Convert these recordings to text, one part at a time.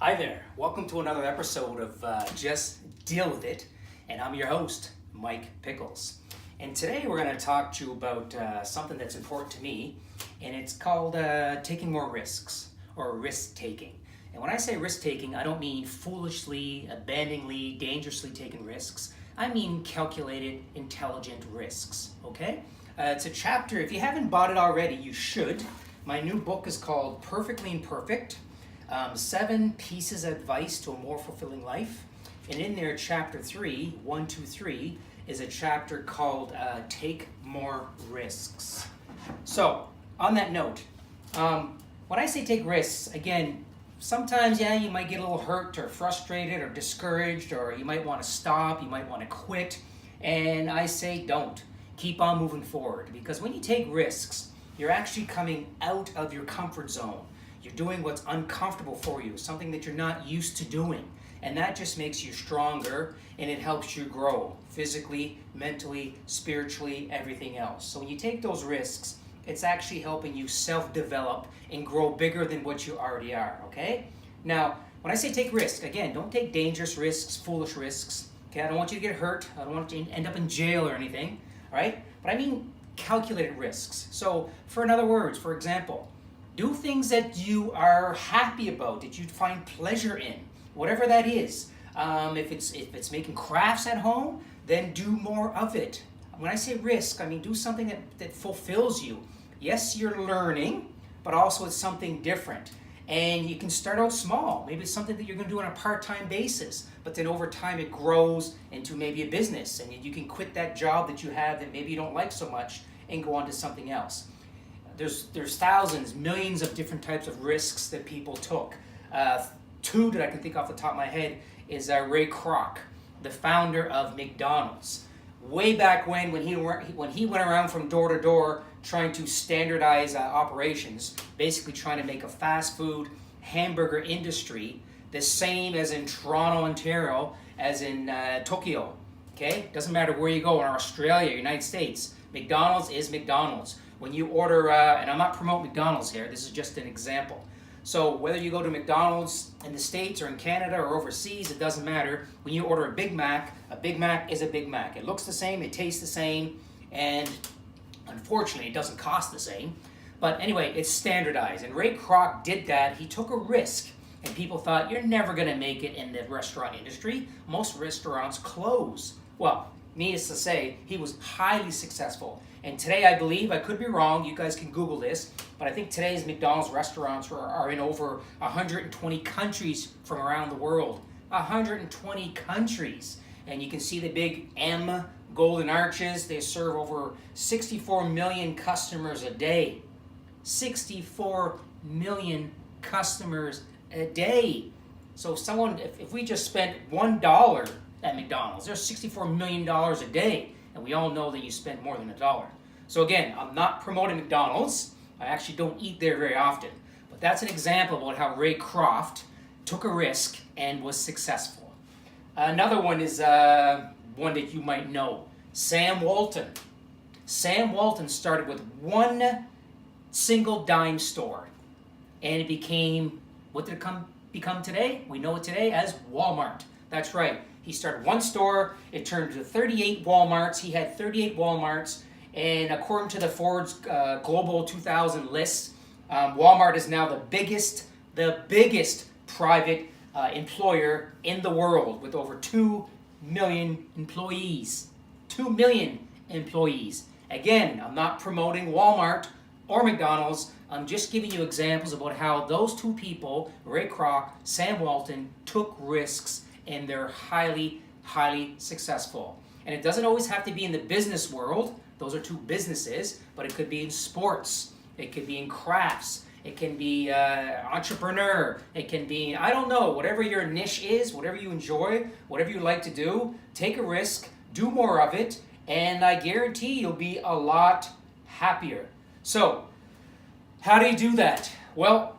Hi there, welcome to another episode of Just Deal With It, and I'm your host, Mike Pickles. And today we're going to talk to you about something that's important to me, and it's called taking more risks, or risk taking. And when I say risk taking, I don't mean foolishly, abandoningly, dangerously taking risks. I mean calculated, intelligent risks, okay? It's a chapter, if you haven't bought it already, you should. My new book is called Perfectly Imperfect. 7 pieces of advice to a more fulfilling life. And in there, chapter 3, 1, 2, 3, is a chapter called Take More Risks. So, on that note, when I say take risks, again, sometimes, you might get a little hurt or frustrated or discouraged, or you might want to stop, you might want to quit. And I say don't. Keep on moving forward. Because when you take risks, you're actually coming out of your comfort zone. You're doing what's uncomfortable for you, something that you're not used to doing. And that just makes you stronger, and it helps you grow physically, mentally, spiritually, everything else. So when you take those risks, it's actually helping you self-develop and grow bigger than what you already are, okay? Now, when I say take risks, again, don't take dangerous risks, foolish risks, okay? I don't want you to get hurt. I don't want you to end up in jail or anything, all right? But I mean calculated risks. So, for example, do things that you are happy about, that you find pleasure in, whatever that is. If it's making crafts at home, then do more of it. When I say risk, I mean do something that fulfills you. Yes, you're learning, but also it's something different. And you can start out small. Maybe it's something that you're going to do on a part-time basis, but then over time it grows into maybe a business, and you can quit that job that you have that maybe you don't like so much and go on to something else. There's thousands, millions of different types of risks that people took. 2 that I can think off the top of my head is Ray Kroc, the founder of McDonald's. Way back when he went around from door to door trying to standardize operations, basically trying to make a fast food hamburger industry the same as in Toronto, Ontario, as in Tokyo. Okay, doesn't matter where you go in Australia, United States. McDonald's is McDonald's. When you order, and I'm not promoting McDonald's here, this is just an example. So whether you go to McDonald's in the States or in Canada or overseas, it doesn't matter. When you order a Big Mac is a Big Mac. It looks the same, it tastes the same, and unfortunately it doesn't cost the same. But anyway, it's standardized. And Ray Kroc did that. He took a risk. And people thought, you're never going to make it in the restaurant industry. Most restaurants close. Well, needless to say, he was highly successful. And today, I believe, I could be wrong, you guys can Google this, but I think today's McDonald's restaurants are in over 120 countries from around the world. 120 countries. And you can see the big M golden arches. They serve over 64 million customers a day. 64 million customers a day. So if we just spent $1 at McDonald's, there's $64 million a day. And we all know that you spend more than $1. So again, I'm not promoting McDonald's. I actually don't eat there very often. But that's an example about how Ray Kroc took a risk and was successful. Another one is one that you might know. Sam Walton. Sam Walton started with one single dime store. And it became, what did it become today? We know it today as Walmart. That's right. He started one store, it turned to 38 Walmarts. He had 38 Walmarts, and according to the Forbes Global 2000 list, Walmart is now the biggest private employer in the world with over 2 million employees. 2 million employees. Again, I'm not promoting Walmart or McDonald's. I'm just giving you examples about how those 2 people, Ray Kroc, Sam Walton, took risks, and they're highly, highly successful. And it doesn't always have to be in the business world. Those are 2 businesses, but it could be in sports. It could be in crafts. It can be entrepreneur. It can be, I don't know, whatever your niche is, whatever you enjoy, whatever you like to do, take a risk, do more of it, and I guarantee you'll be a lot happier. So, how do you do that? Well,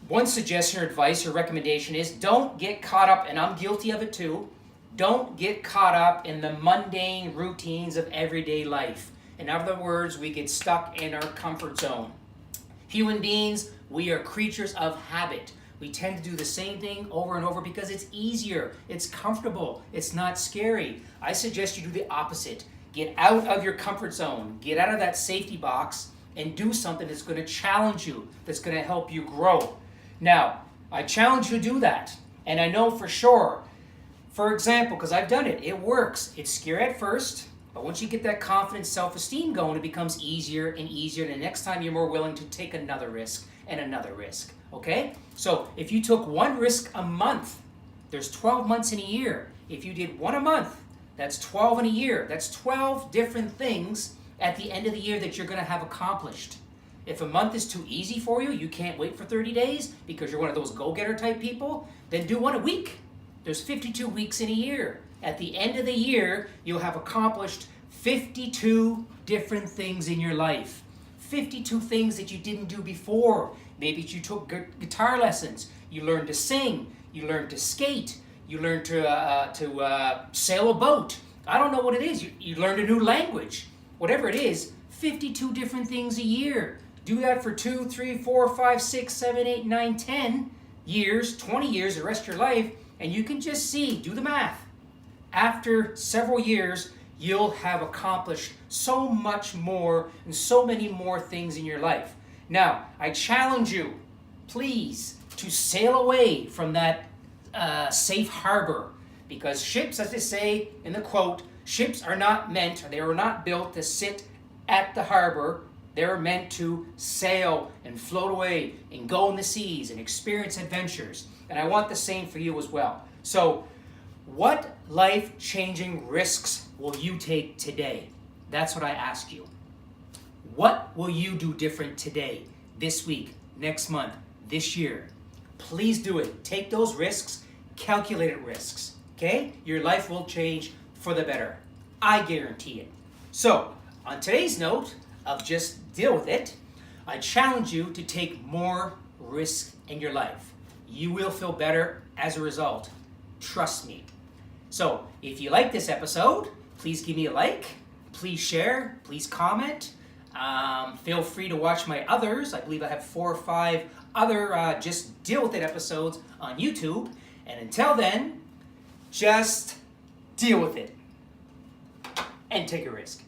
one suggestion or advice or recommendation is don't get caught up, and I'm guilty of it too, don't get caught up in the mundane routines of everyday life. In other words, we get stuck in our comfort zone. Human beings, we are creatures of habit. We tend to do the same thing over and over because it's easier, it's comfortable, it's not scary. I suggest you do the opposite. Get out of your comfort zone, get out of that safety box, and do something that's going to challenge you, that's going to help you grow. Now, I challenge you to do that, and I know for sure, for example, because I've done it, it works. It's scary at first, but once you get that confidence, self-esteem going, it becomes easier and easier, and the next time you're more willing to take another risk and another risk, okay? So if you took one risk a month, there's 12 months in a year. If you did one a month, that's 12 in a year. That's 12 different things at the end of the year that you're going to have accomplished. If a month is too easy for you, you can't wait for 30 days because you're one of those go-getter type people, then do one a week. There's 52 weeks in a year. At the end of the year, you'll have accomplished 52 different things in your life. 52 things that you didn't do before. Maybe you took guitar lessons, you learned to sing, you learned to skate, you learned to sail a boat. I don't know what it is. You learned a new language. Whatever it is, 52 different things a year. Do that for 2, 3, 4, 5, 6, 7, 8, 9, 10 years, 20 years, the rest of your life, and you can just see, do the math. After several years, you'll have accomplished so much more and so many more things in your life. Now, I challenge you, please, to sail away from that safe harbor, because ships, as they say in the quote, ships are not meant, or they were not built to sit at the harbor. They're meant to sail and float away and go in the seas and experience adventures. And I want the same for you as well. So, what life-changing risks will you take today? That's what I ask you. What will you do different today, this week, next month, this year? Please do it. Take those risks, calculated risks, okay? Your life will change for the better. I guarantee it. So, on today's note of just deal with it, I challenge you to take more risks in your life. You will feel better as a result. Trust me. So, if you like this episode, please give me a like, please share, please comment. Feel free to watch my others. I believe I have 4 or 5 other Just Deal With It episodes on YouTube. And until then, just deal with it and take a risk.